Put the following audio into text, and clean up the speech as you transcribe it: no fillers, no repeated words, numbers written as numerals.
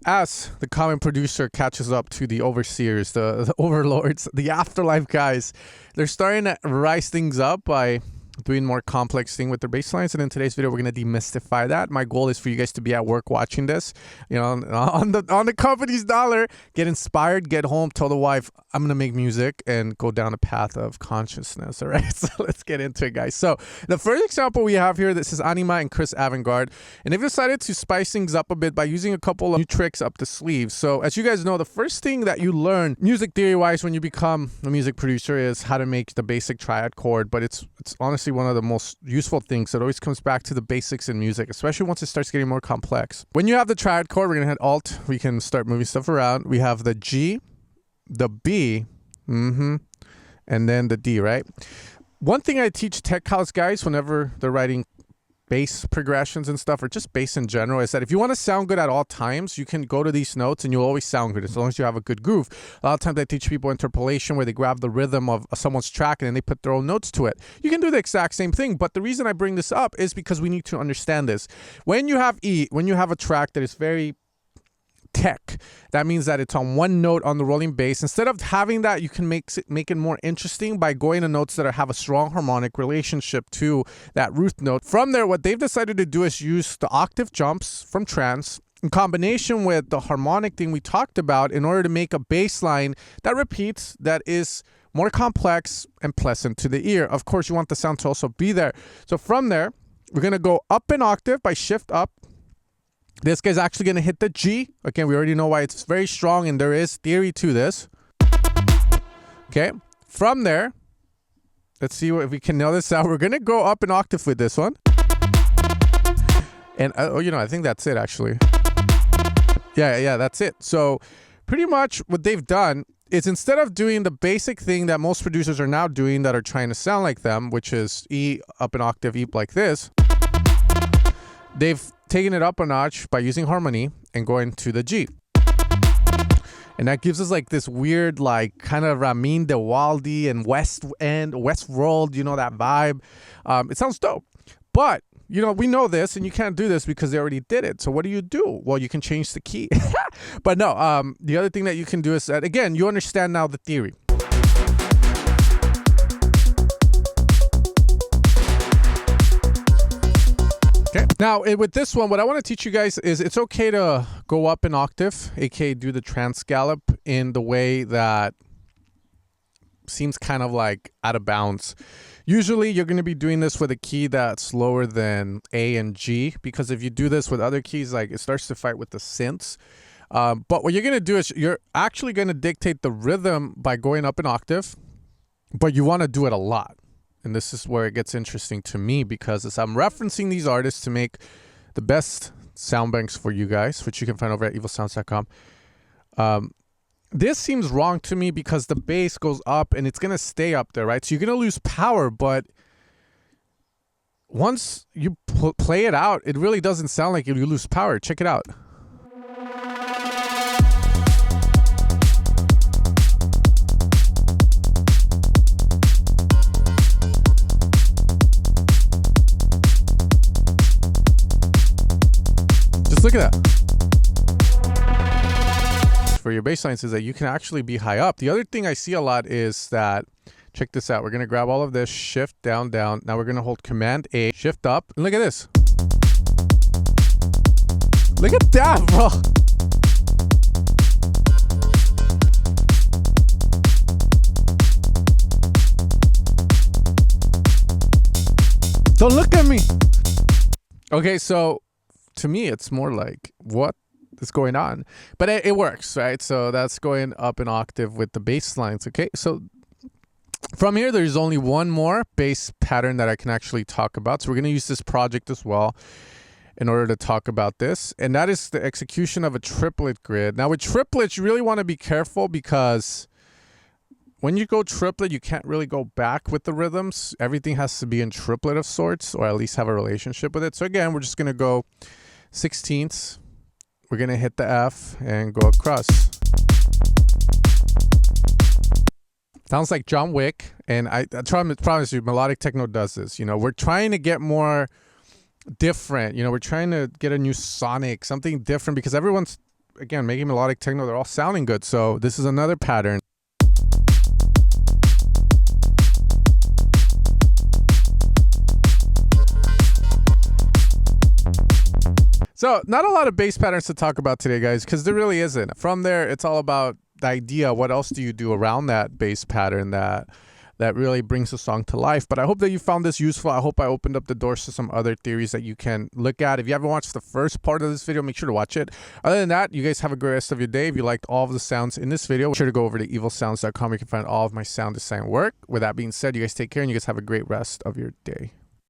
as the common producer catches up to the overseers, the overlords, the afterlife guys, they're starting to rise things up by doing more complex thing with their bass lines. And in today's video, we're going to demystify that. My goal is for you guys to be at work watching this, you know, on the company's dollar, get inspired, get home, tell the wife, I'm going to make music and go down a path of consciousness. All right. So let's get into it, guys. So the first example we have here, this is Anima and Chris Avantgarde. And they've decided to spice things up a bit by using a couple of new tricks up the sleeve. So as you guys know, the first thing that you learn music theory wise when you become a music producer is how to make the basic triad chord. But it's honestly one of the most useful things. It always comes back to the basics in music, especially once it starts getting more complex. When you have the triad chord, we're going to hit Alt. We can start moving stuff around. We have the G, the B, and then the D, right? One thing I teach tech house guys whenever they're writing bass progressions and stuff, or just bass in general, is that if you want to sound good at all times, you can go to these notes and you'll always sound good as long as you have a good groove. A lot of times I teach people interpolation where they grab the rhythm of someone's track and then they put their own notes to it. You can do the exact same thing, but the reason I bring this up is because we need to understand this. When you have when you have a track that is very tech, that means that it's on one note on the rolling bass. Instead of having that, you can make it more interesting by going to notes that have a strong harmonic relationship to that root note. From there, what they've decided to do is use the octave jumps from trance in combination with the harmonic thing we talked about in order to make a bass line that repeats, that is more complex and pleasant to the ear. Of course, you want the sound to also be there. So from there, we're going to go up an octave by shift up. This guy's actually going to hit the G. Again, we already know why it's very strong and there is theory to this. Okay. From there, let's see if we can nail this out. We're going to go up an octave with this one. And, you know, I think that's it actually. Yeah, that's it. So pretty much what they've done is instead of doing the basic thing that most producers are now doing that are trying to sound like them, which is E up an octave, E like this, they've taken it up a notch by using harmony and going to the G. And that gives us like this weird, like kind of Ramin Dewaldi and Westworld, you know, that vibe. It sounds dope. But, you know, we know this and you can't do this because they already did it. So what do? Well, you can change the key. But no, the other thing that you can do is that, again, you understand now the theory. Okay. Now, with this one, what I want to teach you guys is it's okay to go up an octave, aka do the trance gallop in the way that seems kind of like out of bounds. Usually, you're going to be doing this with a key that's lower than A and G, because if you do this with other keys, like it starts to fight with the synths. But what you're going to do is you're actually going to dictate the rhythm by going up an octave, but you want to do it a lot. And this is where it gets interesting to me, because as I'm referencing these artists to make the best sound banks for you guys, which you can find over at evilsounds.com. This seems wrong to me because the bass goes up and it's going to stay up there, right? So you're going to lose power, but once you play it out, it really doesn't sound like you lose power. Check it out. Look at that. For your bass lines is that you can actually be high up. The other thing I see a lot is that, check this out. We're going to grab all of this, shift down, down. Now we're going to hold Command A, shift up, and look at this. Look at that, bro. Don't look at me. Okay, so to me, it's more like, what is going on? But it works, right? So that's going up an octave with the bass lines, okay? So from here, there's only one more bass pattern that I can actually talk about. So we're going to use this project as well in order to talk about this. And that is the execution of a triplet grid. Now with triplets, you really want to be careful because when you go triplet, you can't really go back with the rhythms. Everything has to be in triplet of sorts, or at least have a relationship with it. So again, we're just going to go 16ths. We're going to hit the F and go across. Sounds like John Wick. And I promise you, Melodic Techno does this. You know, we're trying to get more different. You know, we're trying to get a new sonic, something different, because everyone's again, making melodic techno, they're all sounding good. So this is another pattern. So not a lot of bass patterns to talk about today, guys, because there really isn't. From there, it's all about the idea. What else do you do around that bass pattern that really brings the song to life? But I hope that you found this useful. I hope I opened up the doors to some other theories that you can look at. If you haven't watched the first part of this video, make sure to watch it. Other than that, you guys have a great rest of your day. If you liked all of the sounds in this video, be sure to go over to evilsounds.com. You can find all of my sound design work. With that being said, you guys take care and you guys have a great rest of your day.